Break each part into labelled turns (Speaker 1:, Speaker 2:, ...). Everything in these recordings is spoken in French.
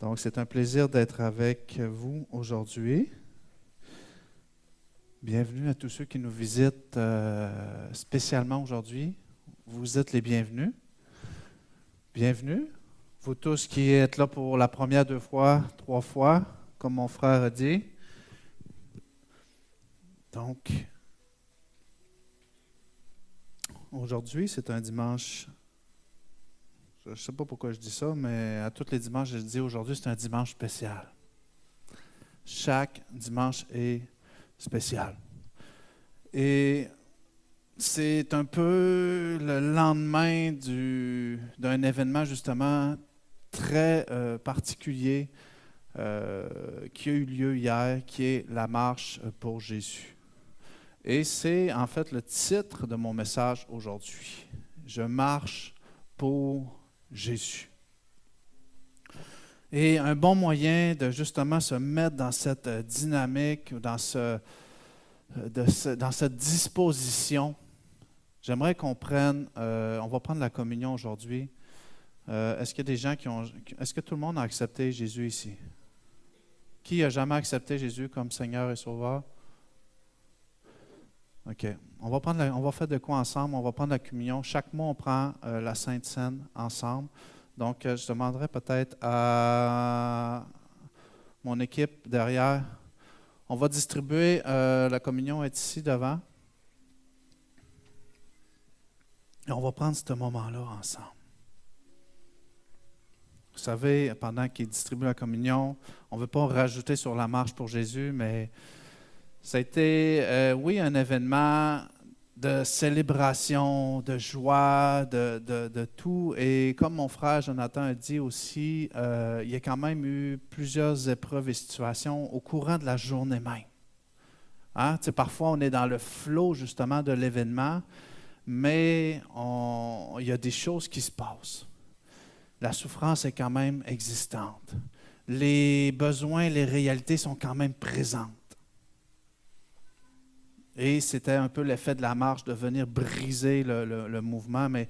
Speaker 1: Donc, c'est un plaisir d'être avec vous aujourd'hui. Bienvenue à tous ceux qui nous visitent spécialement aujourd'hui. Vous êtes les bienvenus. Bienvenue. Vous tous qui êtes là pour la première, 2 fois, 3 fois, comme mon frère a dit. Donc, aujourd'hui, c'est un dimanche. Je ne sais pas pourquoi je dis ça, mais à tous les dimanches, je dis aujourd'hui, c'est un dimanche spécial. Chaque dimanche est spécial. Et c'est un peu le lendemain d'un événement justement très particulier qui a eu lieu hier, qui est la marche pour Jésus. Et c'est en fait le titre de mon message aujourd'hui. Je marche pour Jésus. Et un bon moyen de justement se mettre dans cette dynamique, dans cette disposition, j'aimerais qu'on prenne, on va prendre la communion aujourd'hui. Est-ce qu'il y a des gens est-ce que tout le monde a accepté Jésus ici? Qui n'a jamais accepté Jésus comme Seigneur et Sauveur? OK. On va faire de quoi ensemble? On va prendre la communion. Chaque mois, on prend la Sainte Seine ensemble. Donc, je demanderais peut-être à mon équipe derrière. On va distribuer, la communion est ici devant. Et on va prendre ce moment-là ensemble. Vous savez, pendant qu'il distribue la communion, on ne veut pas rajouter sur la marche pour Jésus, mais ça a été, oui, un événement de célébration, de joie, de tout. Et comme mon frère Jonathan a dit aussi, il y a quand même eu plusieurs épreuves et situations au courant de la journée même. Hein? Parfois, on est dans le flot justement de l'événement, mais il y a des choses qui se passent. La souffrance est quand même existante. Les besoins, les réalités sont quand même présentes. Et c'était un peu l'effet de la marche de venir briser le mouvement. Mais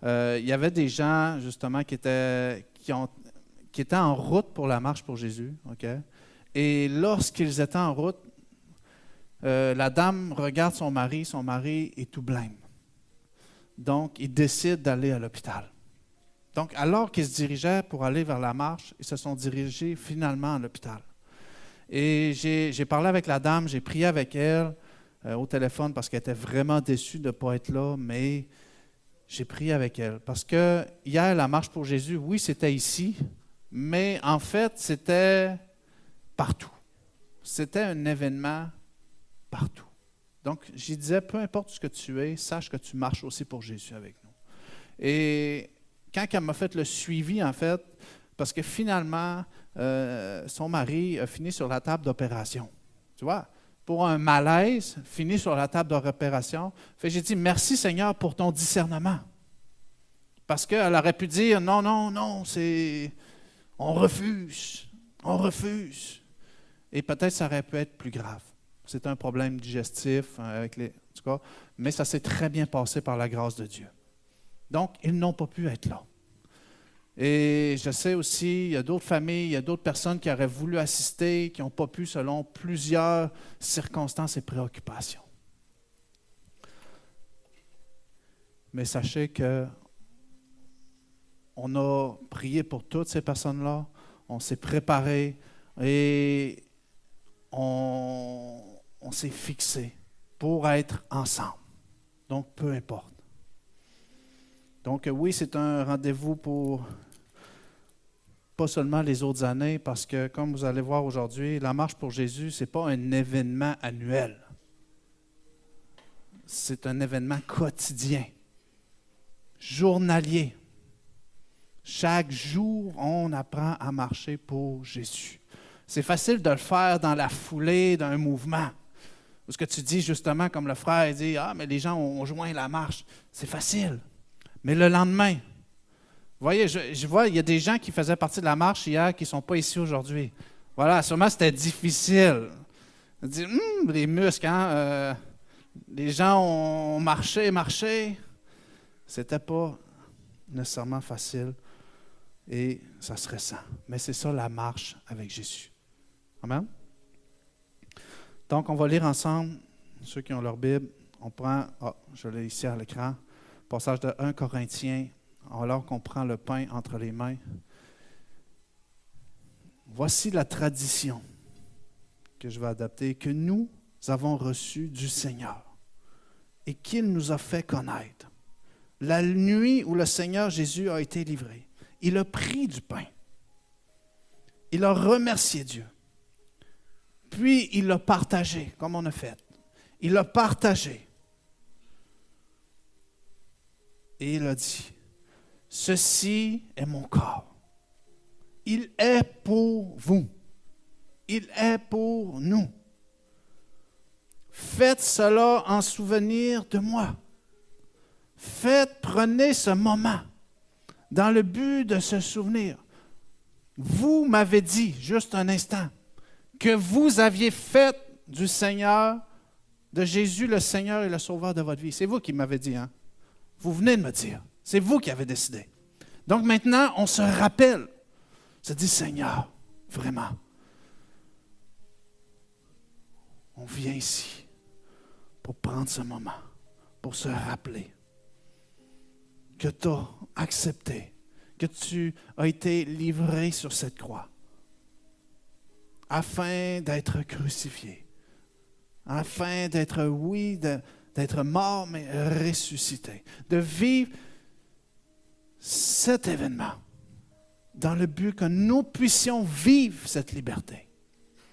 Speaker 1: il y avait des gens, justement, qui étaient en route pour la marche pour Jésus. Okay? Et lorsqu'ils étaient en route, la dame regarde son mari est tout blême. Donc, il décide d'aller à l'hôpital. Donc, alors qu'ils se dirigeaient pour aller vers la marche, ils se sont dirigés finalement à l'hôpital. Et j'ai parlé avec la dame, j'ai prié avec elle, au téléphone parce qu'elle était vraiment déçue de ne pas être là, mais j'ai prié avec elle. Parce que hier, la marche pour Jésus, oui, c'était ici, mais en fait, c'était partout. C'était un événement partout. Donc, j'y disais, peu importe ce que tu es, sache que tu marches aussi pour Jésus avec nous. Et quand elle m'a fait le suivi, en fait, parce que finalement, son mari a fini sur la table d'opération. Tu vois? Pour un malaise, fini sur la table d'opération. J'ai dit, merci Seigneur pour ton discernement. Parce qu'elle aurait pu dire, non, on refuse. Et peut-être ça aurait pu être plus grave. C'est un problème digestif, en tout cas, mais ça s'est très bien passé par la grâce de Dieu. Donc, ils n'ont pas pu être là. Et je sais aussi, il y a d'autres familles, il y a d'autres personnes qui auraient voulu assister, qui n'ont pas pu selon plusieurs circonstances et préoccupations. Mais sachez que on a prié pour toutes ces personnes-là, on s'est préparé et on s'est fixé pour être ensemble. Donc, peu importe. Donc, oui, c'est un rendez-vous pour pas seulement les autres années, parce que, comme vous allez voir aujourd'hui, la marche pour Jésus, ce n'est pas un événement annuel. C'est un événement quotidien, journalier. Chaque jour, on apprend à marcher pour Jésus. C'est facile de le faire dans la foulée d'un mouvement. Ou ce que tu dis justement, comme le frère dit, « Ah, mais les gens ont joint la marche. » C'est facile. Mais le lendemain, vous voyez, je vois, il y a des gens qui faisaient partie de la marche hier qui ne sont pas ici aujourd'hui. Voilà, sûrement c'était difficile. On dit, les muscles, hein? Les gens ont marché. C'était pas nécessairement facile et ça se ressent. Mais c'est ça la marche avec Jésus. Amen? Donc, on va lire ensemble, ceux qui ont leur Bible, on prend, je l'ai ici à l'écran, passage de 1 Corinthiens, alors qu'on prend le pain entre les mains. Voici la tradition que je vais adapter, que nous avons reçue du Seigneur et qu'il nous a fait connaître. La nuit où le Seigneur Jésus a été livré, il a pris du pain. Il a remercié Dieu. Puis il l'a partagé, comme on a fait. Il l'a partagé. Et il a dit, « Ceci est mon corps. Il est pour vous. Il est pour nous. Faites cela en souvenir de moi. » Prenez ce moment dans le but de se souvenir. Vous m'avez dit, juste un instant, que vous aviez fait du Seigneur, de Jésus le Seigneur et le Sauveur de votre vie. C'est vous qui m'avez dit, hein? Vous venez de me dire. C'est vous qui avez décidé. Donc maintenant, on se rappelle. On se dit, Seigneur, vraiment, on vient ici pour prendre ce moment, pour se rappeler que tu as accepté, que tu as été livré sur cette croix afin d'être crucifié, afin d'être, d'être mort, mais ressuscité, de vivre cet événement dans le but que nous puissions vivre cette liberté,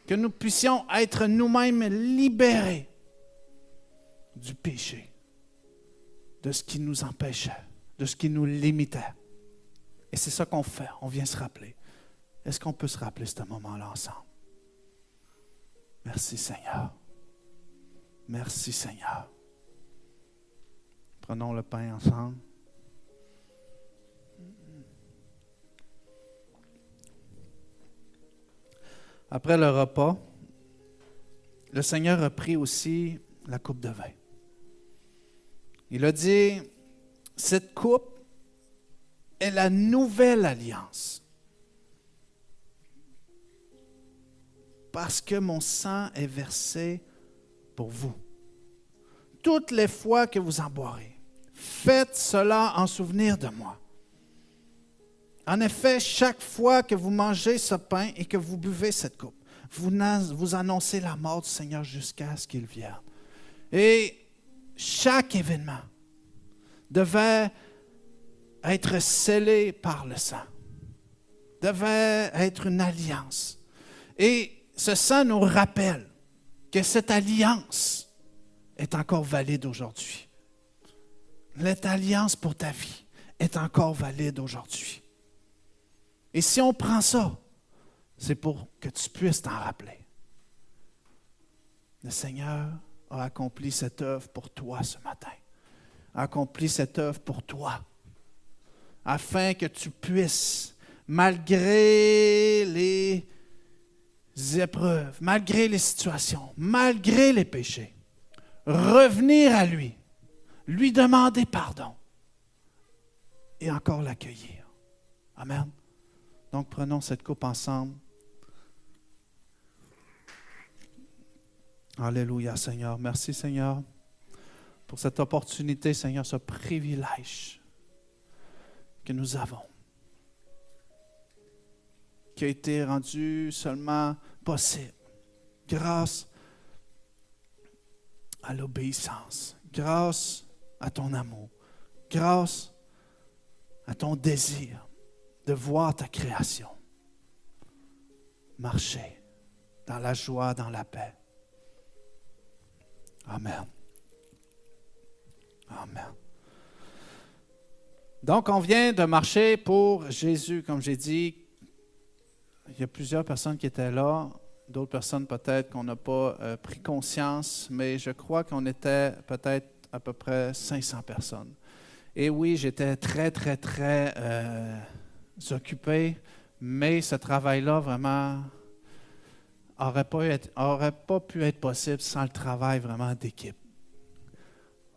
Speaker 1: que nous puissions être nous-mêmes libérés du péché, de ce qui nous empêchait, de ce qui nous limitait. Et c'est ça qu'on fait, on vient se rappeler. Est-ce qu'on peut se rappeler ce moment-là ensemble? Merci Seigneur. Merci Seigneur. Prenons le pain ensemble. Après le repas, le Seigneur a pris aussi la coupe de vin. Il a dit, cette coupe est la nouvelle alliance. Parce que mon sang est versé pour vous. Toutes les fois que vous en boirez, faites cela en souvenir de moi. En effet, chaque fois que vous mangez ce pain et que vous buvez cette coupe, vous annoncez la mort du Seigneur jusqu'à ce qu'il vienne. Et chaque événement devait être scellé par le sang, devait être une alliance. Et ce sang nous rappelle que cette alliance est encore valide aujourd'hui. Cette alliance pour ta vie est encore valide aujourd'hui. Et si on prend ça, c'est pour que tu puisses t'en rappeler. Le Seigneur a accompli cette œuvre pour toi ce matin. A accompli cette œuvre pour toi. Afin que tu puisses, malgré les épreuves, malgré les situations, malgré les péchés, revenir à lui, lui demander pardon et encore l'accueillir. Amen. Donc, prenons cette coupe ensemble. Alléluia, Seigneur. Merci, Seigneur, pour cette opportunité, Seigneur, ce privilège que nous avons, qui a été rendu seulement possible grâce à l'obéissance, grâce à ton amour, grâce à ton désir de voir ta création marcher dans la joie, dans la paix. Amen. Amen. Donc, on vient de marcher pour Jésus, comme j'ai dit. Il y a plusieurs personnes qui étaient là, d'autres personnes peut-être qu'on n'a pas pris conscience, mais je crois qu'on était peut-être à peu près 500 personnes. Et oui, j'étais très, très, très occupé, mais ce travail-là vraiment aurait pas pu être possible sans le travail vraiment d'équipe.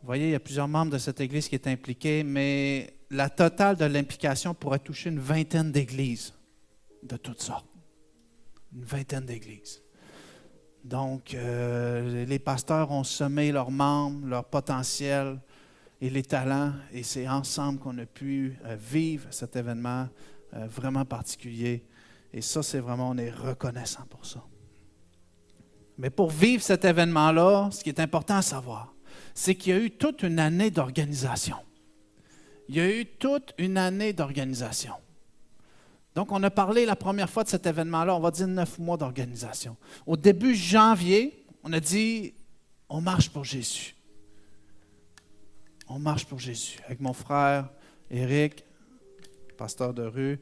Speaker 1: Vous voyez, il y a plusieurs membres de cette Église qui est impliqués, mais la totale de l'implication pourrait toucher une vingtaine d'églises de toutes sortes. Une vingtaine d'églises. Donc, les pasteurs ont semé leurs membres, leur potentiel et les talents, et c'est ensemble qu'on a pu vivre cet événement vraiment particulier. Et ça, c'est vraiment, on est reconnaissant pour ça. Mais pour vivre cet événement-là, ce qui est important à savoir, c'est qu'il y a eu toute une année d'organisation. Il y a eu toute une année d'organisation. Donc, on a parlé la première fois de cet événement-là, on va dire 9 mois d'organisation. Au début janvier, on a dit, on marche pour Jésus. On marche pour Jésus. Avec mon frère Éric, pasteur de rue,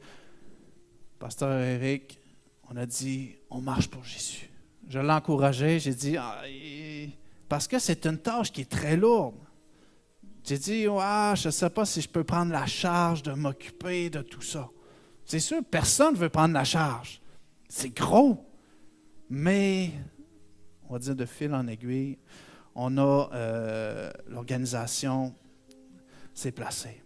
Speaker 1: pasteur Éric, on a dit, on marche pour Jésus. Je l'ai encouragé, j'ai dit, parce que c'est une tâche qui est très lourde. J'ai dit, je ne sais pas si je peux prendre la charge de m'occuper de tout ça. C'est sûr, personne ne veut prendre la charge. C'est gros. Mais, on va dire de fil en aiguille, on a l'organisation s'est placée.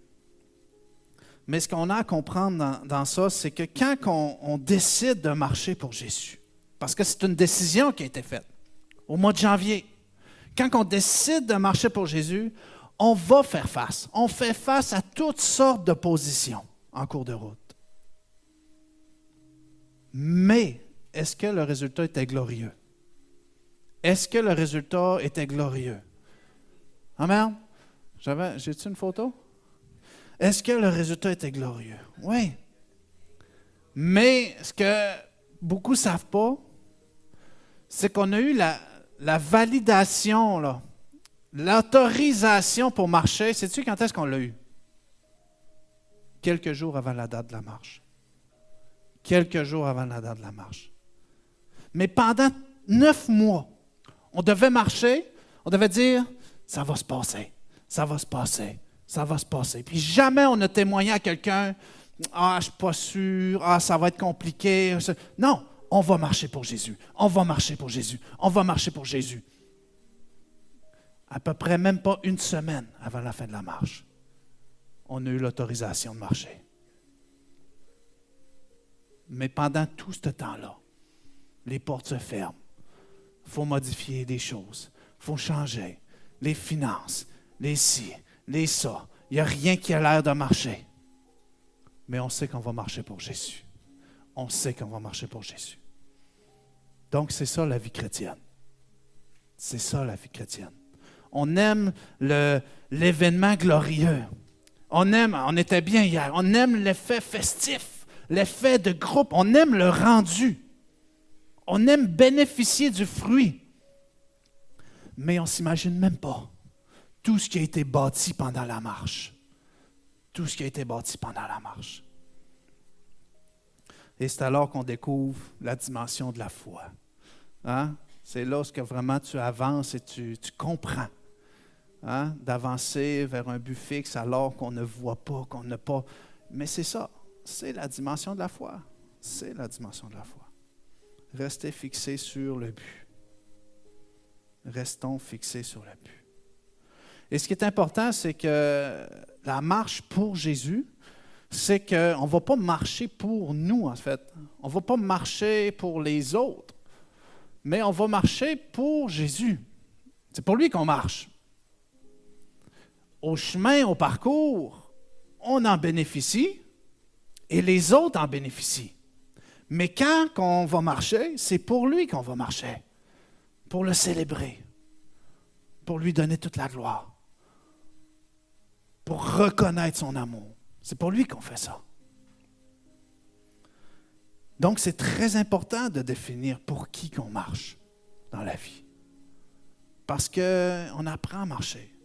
Speaker 1: Mais ce qu'on a à comprendre dans ça, c'est que quand on décide de marcher pour Jésus, parce que c'est une décision qui a été faite au mois de janvier, quand on décide de marcher pour Jésus, on va faire face. On fait face à toutes sortes d'oppositions en cours de route. Mais, est-ce que le résultat était glorieux? Est-ce que le résultat était glorieux? Amen? J'ai-tu une photo? Est-ce que le résultat était glorieux? Oui. Mais ce que beaucoup ne savent pas, c'est qu'on a eu la validation, là, l'autorisation pour marcher. Sais-tu quand est-ce qu'on l'a eu? Quelques jours avant la date de la marche. Quelques jours avant la date de la marche. Mais pendant 9 mois, on devait marcher, on devait dire, ça va se passer, ça va se passer, ça va se passer. Puis jamais on a témoigné à quelqu'un, je ne suis pas sûr, ça va être compliqué. Non, on va marcher pour Jésus, on va marcher pour Jésus, on va marcher pour Jésus. À peu près même pas une semaine avant la fin de la marche, on a eu l'autorisation de marcher. Mais pendant tout ce temps-là, les portes se ferment. Il faut modifier des choses. Il faut changer. Les finances, les ci, les ça. Il n'y a rien qui a l'air de marcher. Mais on sait qu'on va marcher pour Jésus. On sait qu'on va marcher pour Jésus. Donc, c'est ça la vie chrétienne. C'est ça la vie chrétienne. On aime l'événement glorieux. On était bien hier, on aime l'effet festif. L'effet de groupe, on aime le rendu. On aime bénéficier du fruit. Mais on ne s'imagine même pas tout ce qui a été bâti pendant la marche. Tout ce qui a été bâti pendant la marche. Et c'est alors qu'on découvre la dimension de la foi. Hein? C'est là où vraiment tu avances et tu comprends. Hein? D'avancer vers un but fixe alors qu'on ne voit pas, qu'on n'a pas. Mais c'est ça. C'est la dimension de la foi. C'est la dimension de la foi. Restez fixés sur le but. Restons fixés sur le but. Et ce qui est important, c'est que la marche pour Jésus, c'est qu'on ne va pas marcher pour nous, en fait. On ne va pas marcher pour les autres, mais on va marcher pour Jésus. C'est pour lui qu'on marche. Au chemin, au parcours, on en bénéficie. Et les autres en bénéficient. Mais quand on va marcher, c'est pour lui qu'on va marcher. Pour le célébrer. Pour lui donner toute la gloire. Pour reconnaître son amour. C'est pour lui qu'on fait ça. Donc, c'est très important de définir pour qui qu'on marche dans la vie. Parce qu'on apprend à marcher.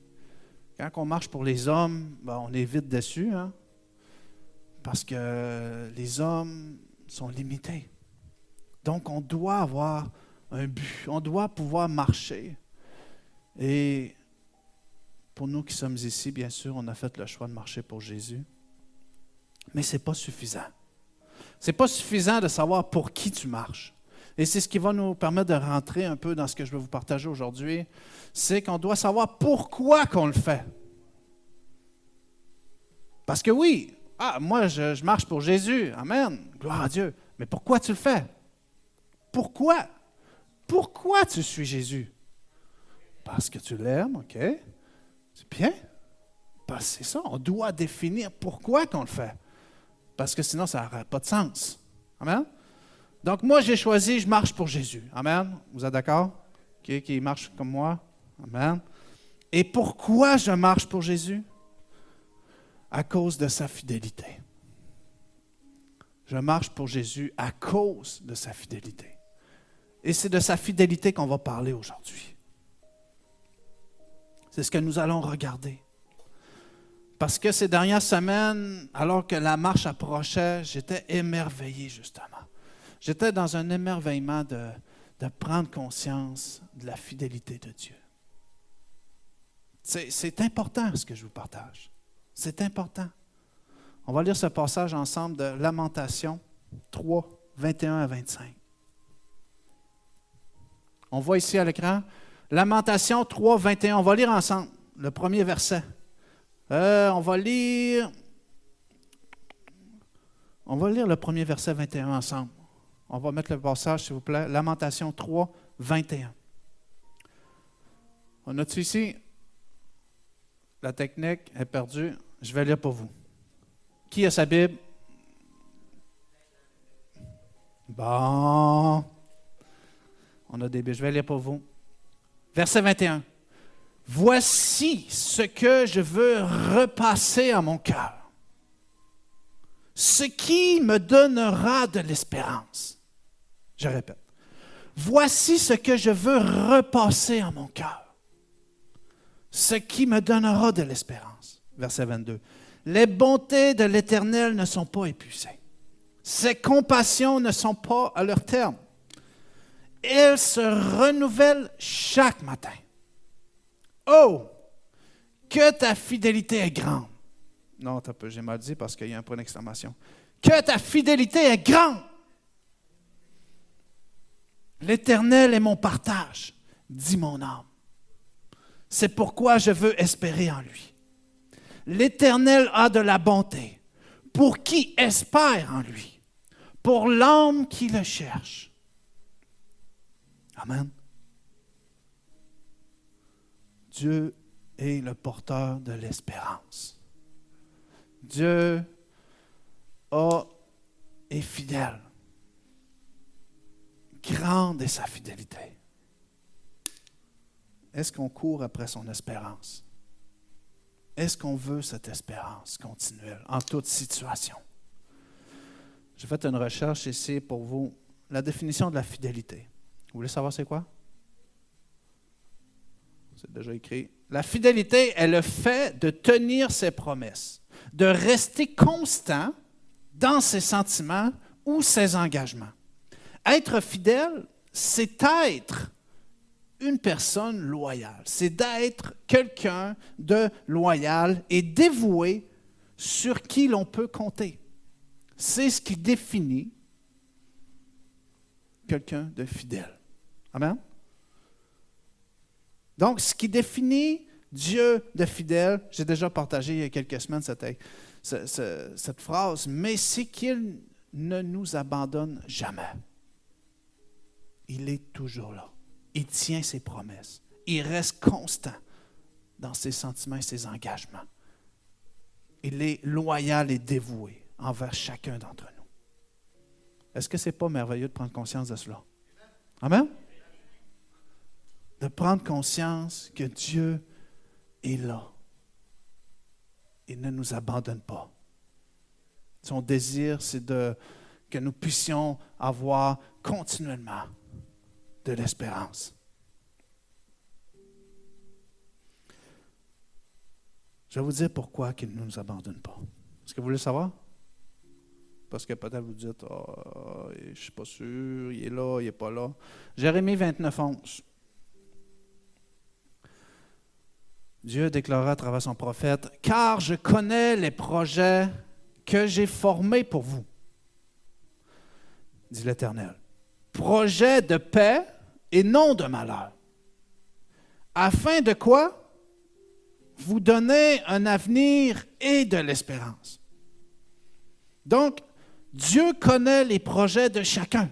Speaker 1: Quand on marche pour les hommes, on est vite déçu, hein? Parce que les hommes sont limités. Donc, on doit avoir un but. On doit pouvoir marcher. Et pour nous qui sommes ici, bien sûr, on a fait le choix de marcher pour Jésus. Mais ce n'est pas suffisant. Ce n'est pas suffisant de savoir pour qui tu marches. Et c'est ce qui va nous permettre de rentrer un peu dans ce que je vais vous partager aujourd'hui. C'est qu'on doit savoir pourquoi qu'on le fait. Parce que oui, moi je marche pour Jésus. Amen. Gloire à Dieu. Mais pourquoi tu le fais? Pourquoi? Pourquoi tu suis Jésus? Parce que tu l'aimes, OK? C'est bien. C'est ça, on doit définir pourquoi qu'on le fait. Parce que sinon, ça n'aurait pas de sens. Amen? Donc, moi, j'ai choisi, je marche pour Jésus. Amen? Vous êtes d'accord? Qui marche comme moi? Amen? Et pourquoi je marche pour Jésus? À cause de sa fidélité. Je marche pour Jésus à cause de sa fidélité. Et c'est de sa fidélité qu'on va parler aujourd'hui. C'est ce que nous allons regarder. Parce que ces dernières semaines, alors que la marche approchait, j'étais émerveillé justement. J'étais dans un émerveillement de prendre conscience de la fidélité de Dieu. C'est important ce que je vous partage. C'est important. On va lire ce passage ensemble de Lamentations 3, 21 à 25. On voit ici à l'écran, Lamentations 3, 21. On va lire ensemble le premier verset. On va lire le premier verset 21 ensemble. On va mettre le passage, s'il vous plaît. Lamentations 3, 21. On a-tu ici? La technique est perdue. Je vais lire pour vous. Qui a sa Bible? Bon. On a des Bibles. Je vais lire pour vous. Verset 21. Voici ce que je veux repasser à mon cœur. Ce qui me donnera de l'espérance. Je répète. Voici ce que je veux repasser à mon cœur. Ce qui me donnera de l'espérance. Verset 22. Les bontés de l'Éternel ne sont pas épuisées. Ses compassions ne sont pas à leur terme. Elles se renouvellent chaque matin. Oh, que ta fidélité est grande. Non, j'ai mal dit parce qu'il y a un point d'exclamation. Que ta fidélité est grande. L'Éternel est mon partage, dit mon âme. C'est pourquoi je veux espérer en lui. L'Éternel a de la bonté pour qui espère en lui, pour l'âme qui le cherche. Amen. Dieu est le porteur de l'espérance. Dieu est fidèle. Grande est sa fidélité. Est-ce qu'on court après son espérance? Est-ce qu'on veut cette espérance continuelle en toute situation? J'ai fait une recherche ici pour vous. La définition de la fidélité. Vous voulez savoir c'est quoi? C'est déjà écrit. La fidélité est le fait de tenir ses promesses, de rester constant dans ses sentiments ou ses engagements. Être fidèle, c'est être une personne loyale. C'est d'être quelqu'un de loyal et dévoué sur qui l'on peut compter. C'est ce qui définit quelqu'un de fidèle. Amen? Donc, ce qui définit Dieu de fidèle, j'ai déjà partagé il y a quelques semaines cette phrase, mais c'est qu'il ne nous abandonne jamais. Il est toujours là. Il tient ses promesses. Il reste constant dans ses sentiments et ses engagements. Il est loyal et dévoué envers chacun d'entre nous. Est-ce que ce n'est pas merveilleux de prendre conscience de cela? Amen? De prendre conscience que Dieu est là. Il ne nous abandonne pas. Son désir, c'est que nous puissions avoir continuellement de l'espérance. Je vais vous dire pourquoi il ne nous abandonne pas. Est-ce que vous voulez savoir? Parce que peut-être vous dites, je ne suis pas sûr, il est là, il n'est pas là. Jérémie 29, 11. Dieu déclara à travers son prophète, « Car je connais les projets que j'ai formés pour vous, dit l'Éternel. projets de paix et non de malheur. Afin de quoi? Vous donner un avenir et de l'espérance. Donc, Dieu connaît les projets de chacun.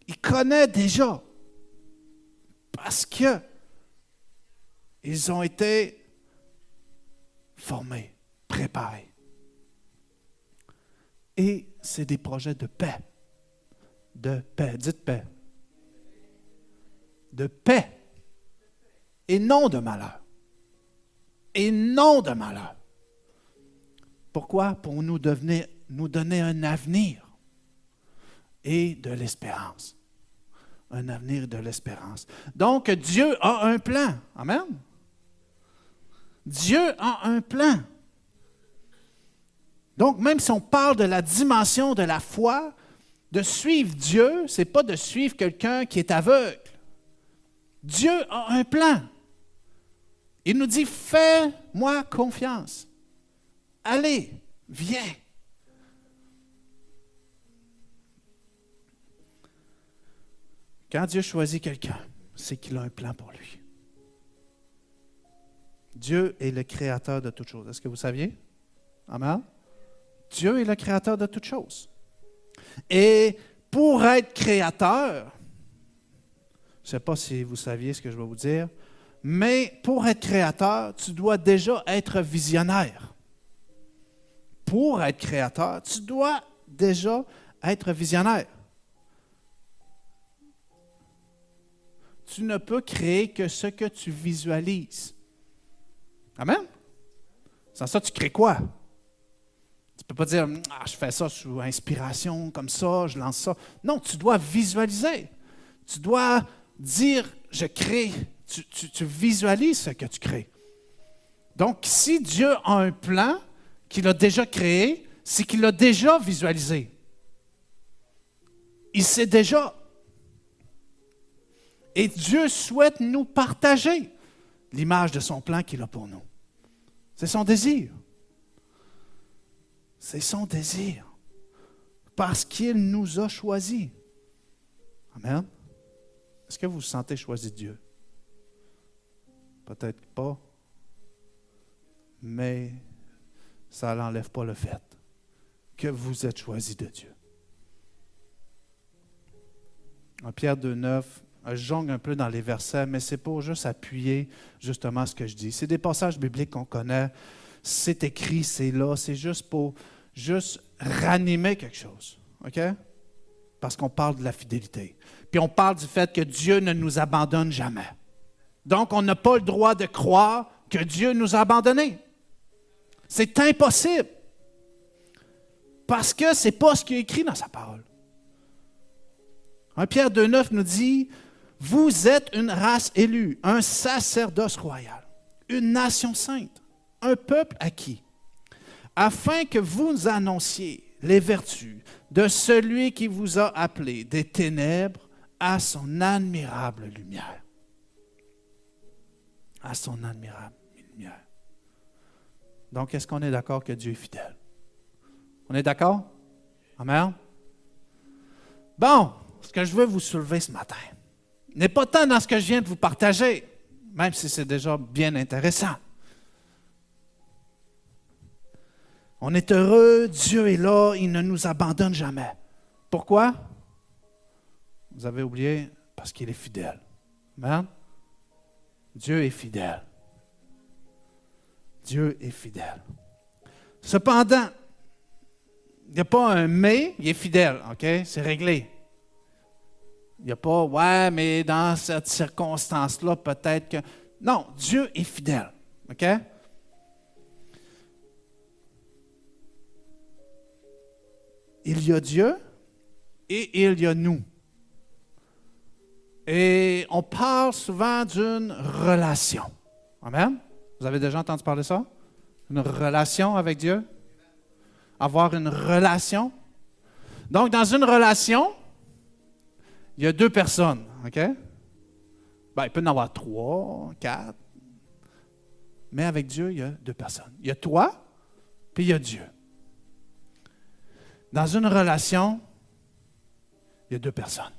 Speaker 1: Il connaît déjà. Parce que ils ont été formés, préparés. Et c'est des projets de paix. De paix. Dites paix. De paix. Et non de malheur. Et non de malheur. Pourquoi? Pour nous donner un avenir et de l'espérance. Un avenir et de l'espérance. Donc, Dieu a un plan. Amen? Dieu a un plan. Donc, même si on parle de la dimension de la foi, de suivre Dieu, ce n'est pas de suivre quelqu'un qui est aveugle. Dieu a un plan. Il nous dit, fais-moi confiance. Allez, viens. Quand Dieu choisit quelqu'un, c'est qu'il a un plan pour lui. Dieu est le créateur de toutes choses. Est-ce que vous saviez? Amen. Dieu est le créateur de toutes choses. Et pour être créateur, je ne sais pas si vous saviez ce que je vais vous dire, mais pour être créateur, tu dois déjà être visionnaire. Pour être créateur, tu dois déjà être visionnaire. Tu ne peux créer que ce que tu visualises. Amen? Sans ça, tu crées quoi? Tu ne peux pas dire, je fais ça sous inspiration, comme ça, je lance ça. Non, tu dois visualiser. Tu dois dire, je crée. Tu visualises ce que tu crées. Donc, si Dieu a un plan qu'il a déjà créé, c'est qu'il l'a déjà visualisé. Il sait déjà. Et Dieu souhaite nous partager l'image de son plan qu'il a pour nous. C'est son désir. C'est son désir. Parce qu'il nous a choisis. Amen. Est-ce que vous vous sentez choisi de Dieu? Peut-être pas. Mais ça n'enlève pas le fait que vous êtes choisi de Dieu. En Pierre 2,9, je jongle un peu dans les versets, mais c'est pour juste appuyer justement ce que je dis. C'est des passages bibliques qu'on connaît, c'est écrit, c'est là, c'est juste pour ranimer quelque chose. OK? Parce qu'on parle de la fidélité. Puis on parle du fait que Dieu ne nous abandonne jamais. Donc, on n'a pas le droit de croire que Dieu nous a abandonnés. C'est impossible. Parce que ce n'est pas ce qui est écrit dans sa parole. 1 Pierre 2,9 nous dit, « Vous êtes une race élue, un sacerdoce royal, une nation sainte, un peuple acquis, afin que vous annonciez les vertus de celui qui vous a appelé des ténèbres à son admirable lumière. » À son admirable lumière. Donc, est-ce qu'on est d'accord que Dieu est fidèle? On est d'accord? Amen? Bon, ce que je veux vous soulever ce matin n'est pas tant dans ce que je viens de vous partager, même si c'est déjà bien intéressant. On est heureux, Dieu est là, il ne nous abandonne jamais. Pourquoi? Vous avez oublié, parce qu'il est fidèle. Amen? Dieu est fidèle. Dieu est fidèle. Cependant, il n'y a pas un mais, il est fidèle, OK? C'est réglé. Il n'y a pas, ouais, mais dans cette circonstance-là, peut-être que... Non, Dieu est fidèle, OK? Il y a Dieu et il y a nous. Et on parle souvent d'une relation. Amen? Vous avez déjà entendu parler de ça? Une relation avec Dieu? Avoir une relation? Donc, dans une relation, il y a deux personnes, OK? Ben, il peut y en avoir 3, 4. Mais avec Dieu, il y a deux personnes. Il y a toi, puis il y a Dieu. Dans une relation, il y a deux personnes.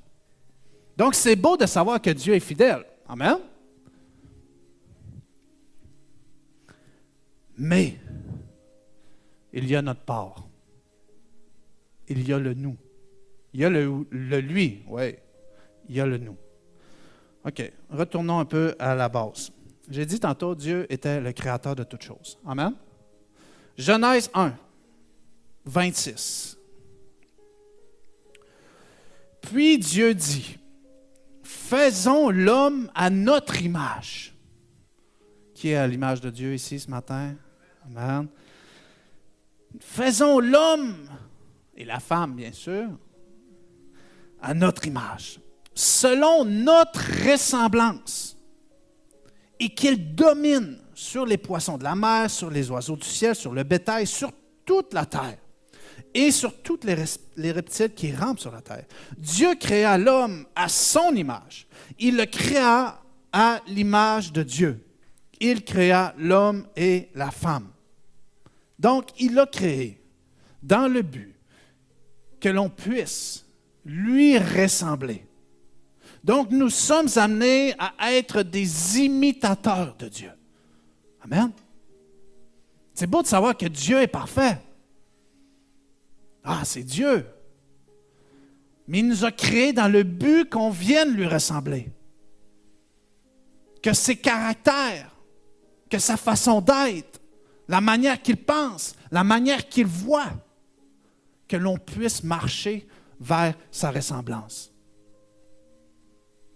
Speaker 1: Donc, c'est beau de savoir que Dieu est fidèle. Amen. Mais, il y a notre part. Il y a le nous. Il y a le lui, oui. Il y a le nous. OK, retournons un peu à la base. J'ai dit tantôt, Dieu était le créateur de toutes choses. Amen. Genèse 1, 26. Puis Dieu dit, faisons l'homme à notre image. Qui est à l'image de Dieu ici ce matin? Amen. Faisons l'homme et la femme, bien sûr, à notre image, selon notre ressemblance, et qu'il domine sur les poissons de la mer, sur les oiseaux du ciel, sur le bétail, sur toute la terre, et sur tous les reptiles qui rampent sur la terre. Dieu créa l'homme à son image. Il le créa à l'image de Dieu. Il créa l'homme et la femme. Donc, il l'a créé dans le but que l'on puisse lui ressembler. Donc, nous sommes amenés à être des imitateurs de Dieu. Amen. C'est beau de savoir que Dieu est parfait. Ah, c'est Dieu. Mais il nous a créés dans le but qu'on vienne lui ressembler. Que ses caractères, que sa façon d'être, la manière qu'il pense, la manière qu'il voit, que l'on puisse marcher vers sa ressemblance.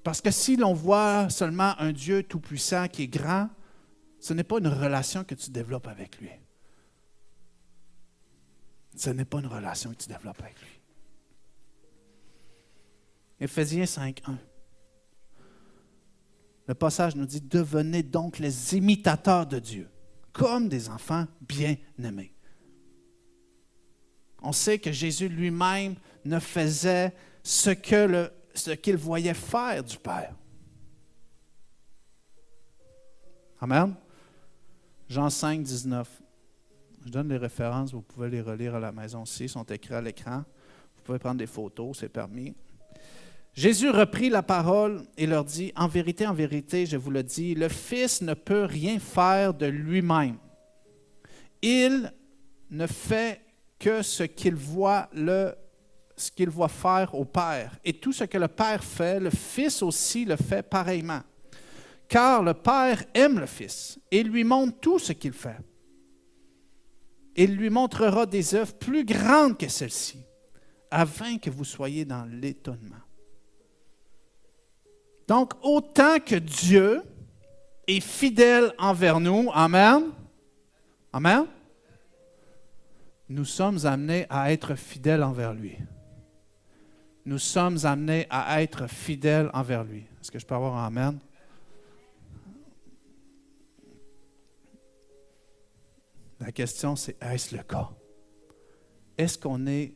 Speaker 1: Parce que si l'on voit seulement un Dieu tout-puissant qui est grand, ce n'est pas une relation que tu développes avec lui. Ce n'est pas une relation que tu développes avec lui. Éphésiens 5, 1. Le passage nous dit « Devenez donc les imitateurs de Dieu, comme des enfants bien-aimés. » On sait que Jésus lui-même ne faisait ce qu'il voyait faire du Père. Amen. Jean 5, 19. Je donne les références, vous pouvez les relire à la maison aussi, ils sont écrits à l'écran. Vous pouvez prendre des photos, c'est permis. Jésus reprit la parole et leur dit, « En vérité, je vous le dis, le Fils ne peut rien faire de lui-même. Il ne fait que ce qu'il voit faire au Père. Et tout ce que le Père fait, le Fils aussi le fait pareillement. Car le Père aime le Fils et lui montre tout ce qu'il fait. Il lui montrera des œuvres plus grandes que celles-ci, afin que vous soyez dans l'étonnement. » Donc, autant que Dieu est fidèle envers nous, amen, amen, nous sommes amenés à être fidèles envers lui. Nous sommes amenés à être fidèles envers lui. Est-ce que je peux avoir un amen? La question, c'est est-ce le cas? Est-ce qu'on est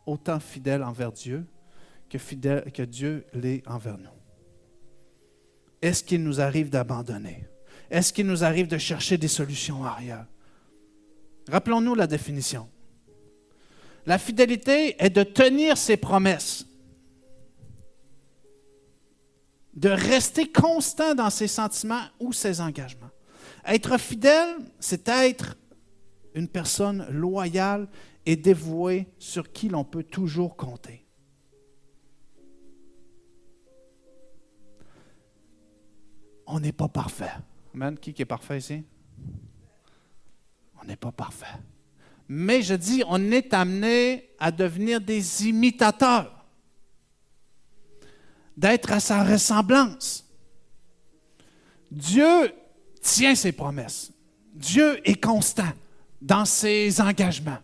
Speaker 1: autant fidèle envers Dieu que Dieu l'est envers nous? Est-ce qu'il nous arrive d'abandonner? Est-ce qu'il nous arrive de chercher des solutions ailleurs? Rappelons-nous la définition. La fidélité est de tenir ses promesses, de rester constant dans ses sentiments ou ses engagements. Être fidèle, c'est être une personne loyale et dévouée sur qui l'on peut toujours compter. On n'est pas parfait. Amen. Qui est parfait ici? On n'est pas parfait. Mais je dis, on est amené à devenir des imitateurs, d'être à sa ressemblance. Dieu tient ses promesses. Dieu est constant dans ses engagements.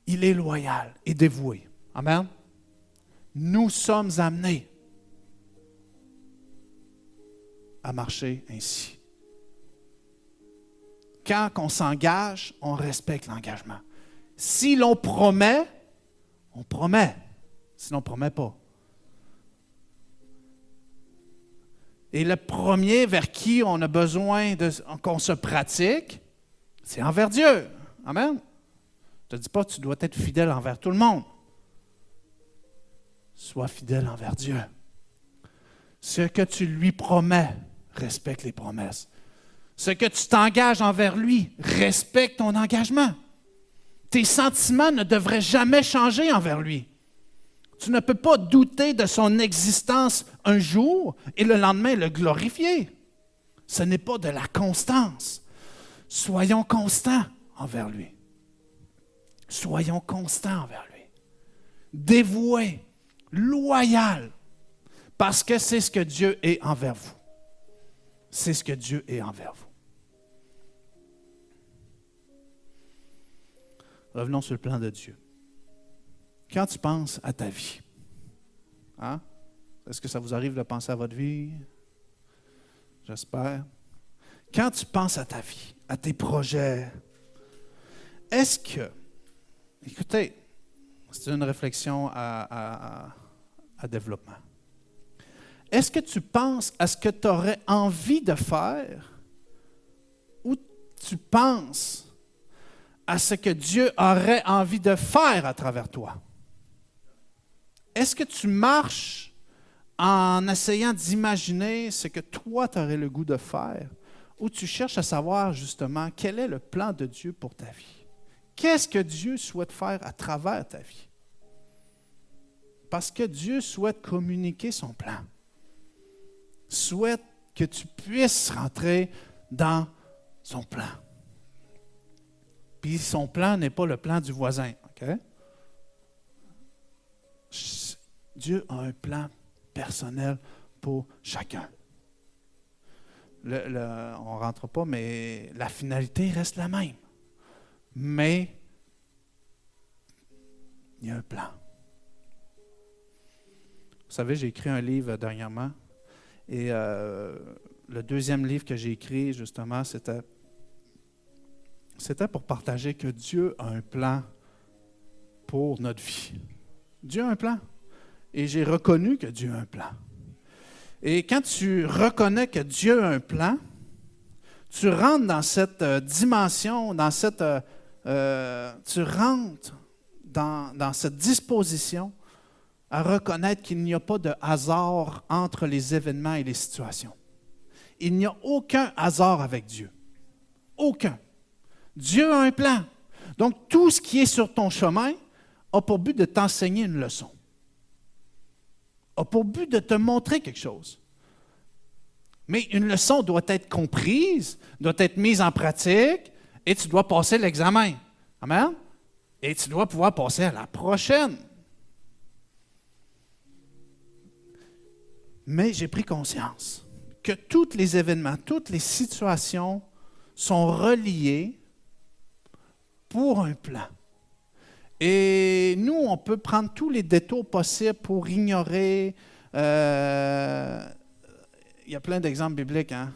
Speaker 1: Il est loyal et dévoué. Amen. Nous sommes amenés à marcher ainsi. Quand on s'engage, on respecte l'engagement. Si l'on promet, on promet. Sinon, on ne promet pas. Et le premier vers qui on a besoin qu'on se pratique, c'est envers Dieu. Amen. Je ne te dis pas que tu dois être fidèle envers tout le monde. sois fidèle envers Dieu. Ce que tu lui promets, respecte les promesses. Ce que tu t'engages envers lui, respecte ton engagement. Tes sentiments ne devraient jamais changer envers lui. Tu ne peux pas douter de son existence un jour et le lendemain le glorifier. Ce n'est pas de la constance. Soyons constants envers lui. Soyons constants envers lui. Dévoués, loyaux, parce que c'est ce que Dieu est envers vous. C'est ce que Dieu est envers vous. Revenons sur le plan de Dieu. Quand tu penses à ta vie, hein? Est-ce que ça vous arrive de penser à votre vie? J'espère. Quand tu penses à ta vie, à tes projets, est-ce que, écoutez, c'est une réflexion à développement. Est-ce que tu penses à ce que tu aurais envie de faire ou tu penses à ce que Dieu aurait envie de faire à travers toi? Est-ce que tu marches en essayant d'imaginer ce que toi, tu aurais le goût de faire ou tu cherches à savoir justement quel est le plan de Dieu pour ta vie? Qu'est-ce que Dieu souhaite faire à travers ta vie? Parce que Dieu souhaite communiquer son plan. Souhaite que tu puisses rentrer dans son plan. Puis son plan n'est pas le plan du voisin. OK? Dieu a un plan personnel pour chacun. On ne rentre pas, mais la finalité reste la même. Mais il y a un plan. Vous savez, j'ai écrit un livre dernièrement et le deuxième livre que j'ai écrit, justement, c'était pour partager que Dieu a un plan pour notre vie. Dieu a un plan. Et j'ai reconnu que Dieu a un plan. Et quand tu reconnais que Dieu a un plan, tu rentres dans cette dimension, tu rentres dans cette disposition à reconnaître qu'il n'y a pas de hasard entre les événements et les situations. Il n'y a aucun hasard avec Dieu. Aucun. Dieu a un plan. Donc, tout ce qui est sur ton chemin a pour but de t'enseigner une leçon. A pour but de te montrer quelque chose. Mais une leçon doit être comprise, doit être mise en pratique, et tu dois passer l'examen. Amen? Et tu dois pouvoir passer à la prochaine. Mais j'ai pris conscience que tous les événements, toutes les situations sont reliées pour un plan. Et nous, on peut prendre tous les détours possibles pour ignorer. Il y a plein d'exemples bibliques. Hein?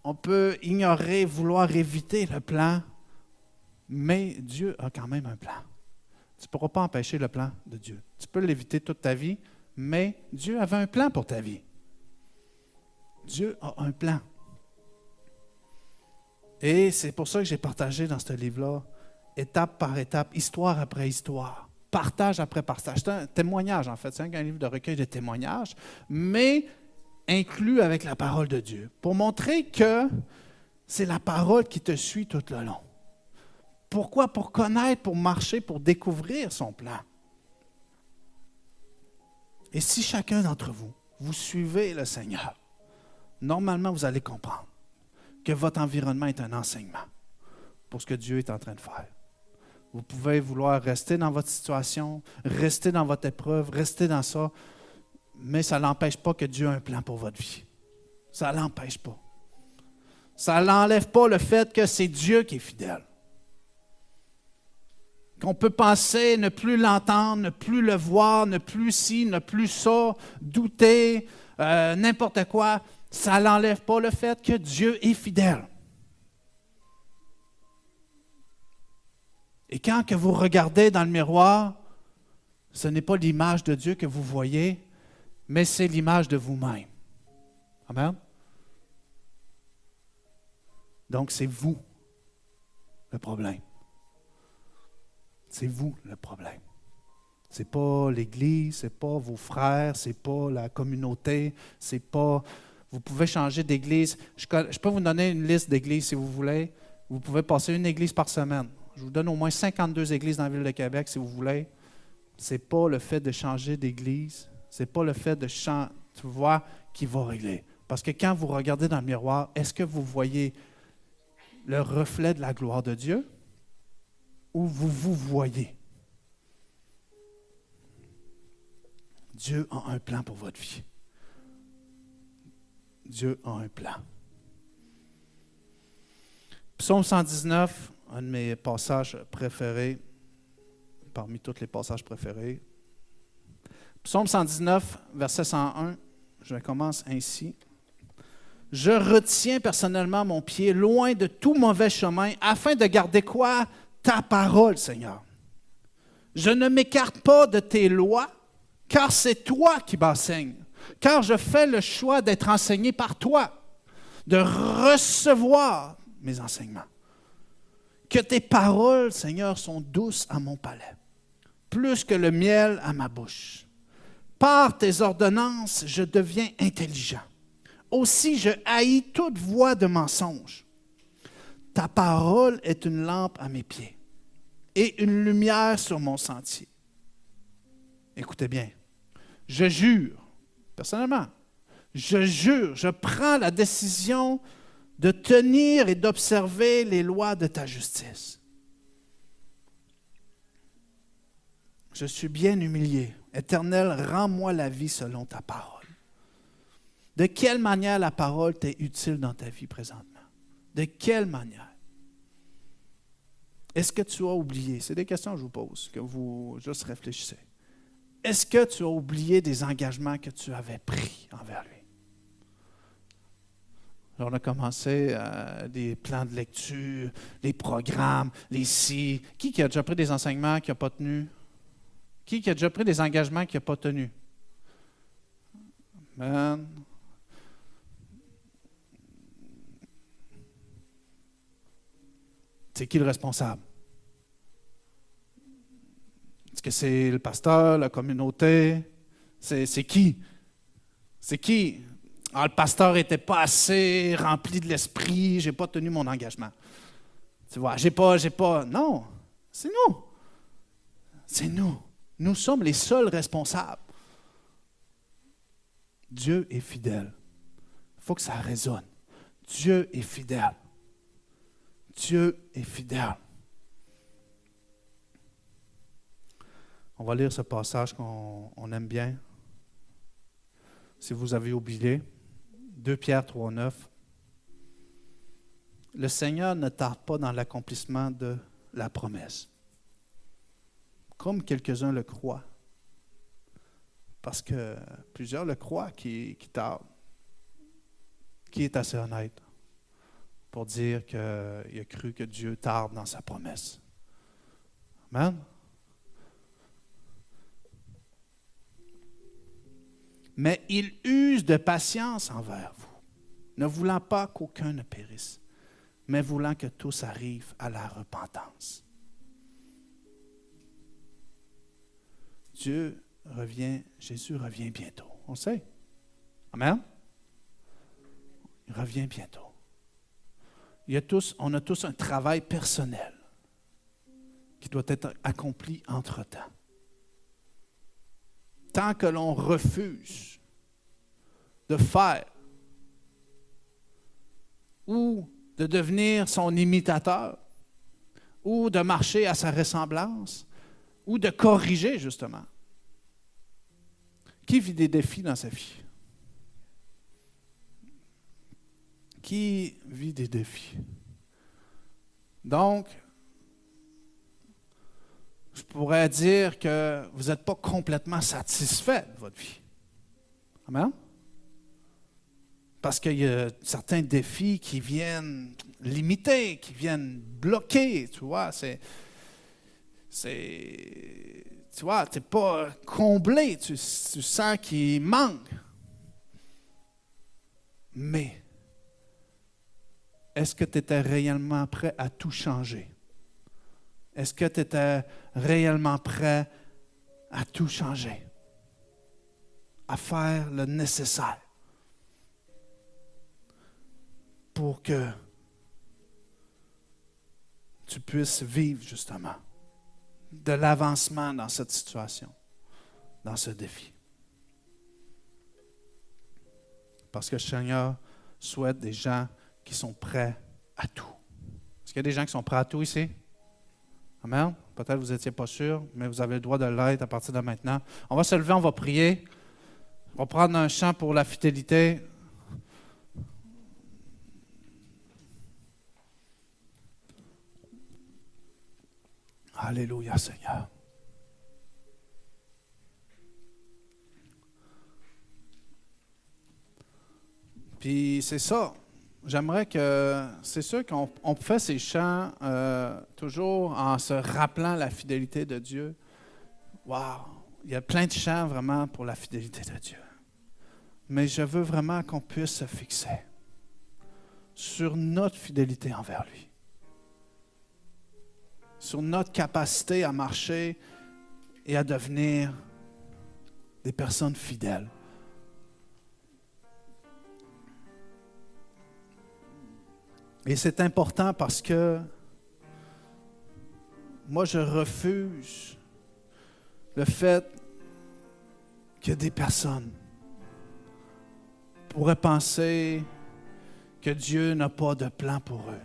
Speaker 1: On peut ignorer, vouloir éviter le plan, mais Dieu a quand même un plan. Tu ne pourras pas empêcher le plan de Dieu. Tu peux l'éviter toute ta vie, mais Dieu avait un plan pour ta vie. Dieu a un plan. Et c'est pour ça que j'ai partagé dans ce livre-là, étape par étape, histoire après histoire, partage après partage. C'est un témoignage, en fait. C'est un livre de recueil de témoignages, mais inclus avec la parole de Dieu, pour montrer que c'est la parole qui te suit tout le long. Pourquoi? Pour connaître, pour marcher, pour découvrir son plan. Et si chacun d'entre vous, vous suivez le Seigneur, normalement, vous allez comprendre que votre environnement est un enseignement pour ce que Dieu est en train de faire. Vous pouvez vouloir rester dans votre situation, rester dans votre épreuve, rester dans ça, mais ça n'empêche pas que Dieu a un plan pour votre vie. Ça ne l'empêche pas. Ça n'enlève pas le fait que c'est Dieu qui est fidèle. Qu'on peut penser, ne plus l'entendre, ne plus le voir, ne plus ci, ne plus ça, douter, n'importe quoi. Ça n'enlève pas le fait que Dieu est fidèle. Et quand que vous regardez dans le miroir, ce n'est pas l'image de Dieu que vous voyez, mais c'est l'image de vous-même. Amen? Donc, c'est vous le problème. C'est vous le problème. Ce n'est pas l'Église, ce n'est pas vos frères, ce n'est pas la communauté, c'est pas... Vous pouvez changer d'église. Je peux vous donner une liste d'églises si vous voulez. Vous pouvez passer une église par semaine. Je vous donne au moins 52 églises dans la ville de Québec si vous voulez. Ce n'est pas le fait de changer d'église, ce n'est pas le fait de changer, tu vois, qui va régler. Parce que quand vous regardez dans le miroir, est-ce que vous voyez le reflet de la gloire de Dieu ou vous voyez? Dieu a un plan pour votre vie. Dieu a un plan. Psaume 119, un de mes passages préférés, parmi tous les passages préférés. Psaume 119, verset 101, je commence ainsi. « Je retiens personnellement mon pied loin de tout mauvais chemin, afin de garder quoi? Ta parole, Seigneur. Je ne m'écarte pas de tes lois, car c'est toi qui m'enseignes. Car je fais le choix d'être enseigné par toi, de recevoir mes enseignements. Que tes paroles, Seigneur, sont douces à mon palais, plus que le miel à ma bouche. Par tes ordonnances, je deviens intelligent. Aussi, je haïs toute voie de mensonge. Ta parole est une lampe à mes pieds et une lumière sur mon sentier. » Écoutez bien, je jure, personnellement, je prends la décision de tenir et d'observer les lois de ta justice. Je suis bien humilié. Éternel, rends-moi la vie selon ta parole. De quelle manière la parole t'est utile dans ta vie présentement? De quelle manière? Est-ce que tu as oublié? C'est des questions que je vous pose, que vous juste réfléchissez. Est-ce que tu as oublié des engagements que tu avais pris envers lui? Alors, on a commencé des plans de lecture, les programmes, les si. Qui a déjà pris des enseignements qui n'a pas tenu? Qui a déjà pris des engagements qui n'a pas tenu? Amen. C'est qui le responsable? Est-ce que c'est le pasteur, la communauté? C'est qui? C'est qui? Ah, le pasteur n'était pas assez rempli de l'esprit, je n'ai pas tenu mon engagement. Tu vois, j'ai pas. Non, c'est nous. C'est nous. Nous sommes les seuls responsables. Dieu est fidèle. Il faut que ça résonne. Dieu est fidèle. Dieu est fidèle. On va lire ce passage qu'on aime bien. Si vous avez oublié, 2 Pierre 3, 9. Le Seigneur ne tarde pas dans l'accomplissement de la promesse, comme quelques-uns le croient, parce que plusieurs le croient qui tardent. Qui est assez honnête pour dire qu'il a cru que Dieu tarde dans sa promesse? Amen. Mais il use de patience envers vous, ne voulant pas qu'aucun ne périsse, mais voulant que tous arrivent à la repentance. Jésus revient bientôt. On le sait. Amen. Il revient bientôt. On a tous un travail personnel qui doit être accompli entre-temps. Tant que l'on refuse de faire ou de devenir son imitateur ou de marcher à sa ressemblance ou de corriger, justement. Qui vit des défis dans sa vie? Qui vit des défis? Donc, je pourrais dire que vous n'êtes pas complètement satisfait de votre vie. Amen? Parce qu'il y a certains défis qui viennent limiter, qui viennent bloquer, tu vois. Tu vois, tu n'es pas comblé, tu sens qu'il manque. Mais, est-ce que tu étais réellement prêt à tout changer? Est-ce que tu étais réellement prêt à tout changer, à faire le nécessaire pour que tu puisses vivre justement de l'avancement dans cette situation, dans ce défi. Parce que le Seigneur souhaite des gens qui sont prêts à tout. Est-ce qu'il y a des gens qui sont prêts à tout ici? Amen? Peut-être que vous n'étiez pas sûr, mais vous avez le droit de l'être à partir de maintenant. On va se lever, on va prier. On va prendre un chant pour la fidélité. Alléluia, Seigneur. Puis c'est ça. J'aimerais que, c'est sûr qu'on fait ces chants toujours en se rappelant la fidélité de Dieu. Wow! Il y a plein de chants vraiment pour la fidélité de Dieu. Mais je veux vraiment qu'on puisse se fixer sur notre fidélité envers lui. Sur notre capacité à marcher et à devenir des personnes fidèles. Et c'est important parce que moi, je refuse le fait que des personnes pourraient penser que Dieu n'a pas de plan pour eux,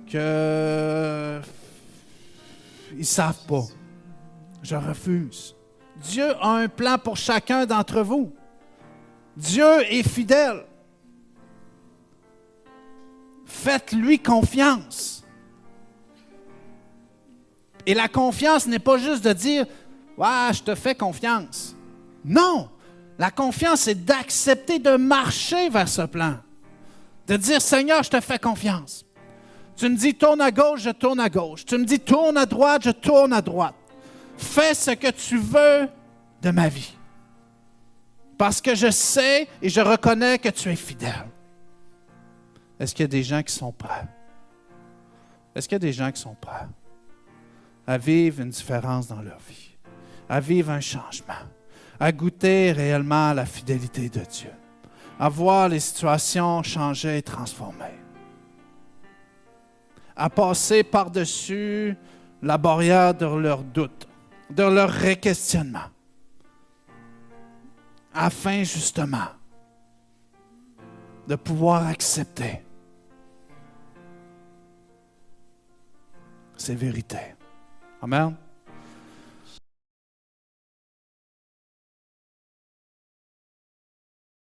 Speaker 1: qu'ils ne savent pas. Je refuse. Dieu a un plan pour chacun d'entre vous. Dieu est fidèle. Faites-lui confiance. Et la confiance n'est pas juste de dire « Ouais, je te fais confiance ». Non! La confiance, c'est d'accepter de marcher vers ce plan. De dire « Seigneur, je te fais confiance ». Tu me dis « Tourne à gauche », je tourne à gauche. Tu me dis « Tourne à droite », je tourne à droite. Fais ce que tu veux de ma vie. Parce que je sais et je reconnais que tu es fidèle. Est-ce qu'il y a des gens qui sont prêts? Est-ce qu'il y a des gens qui sont prêts à vivre une différence dans leur vie, à vivre un changement, à goûter réellement à la fidélité de Dieu, à voir les situations changer et transformer, à passer par-dessus la barrière de leurs doutes, de leurs questionnements, afin justement de pouvoir accepter ces vérités. Amen.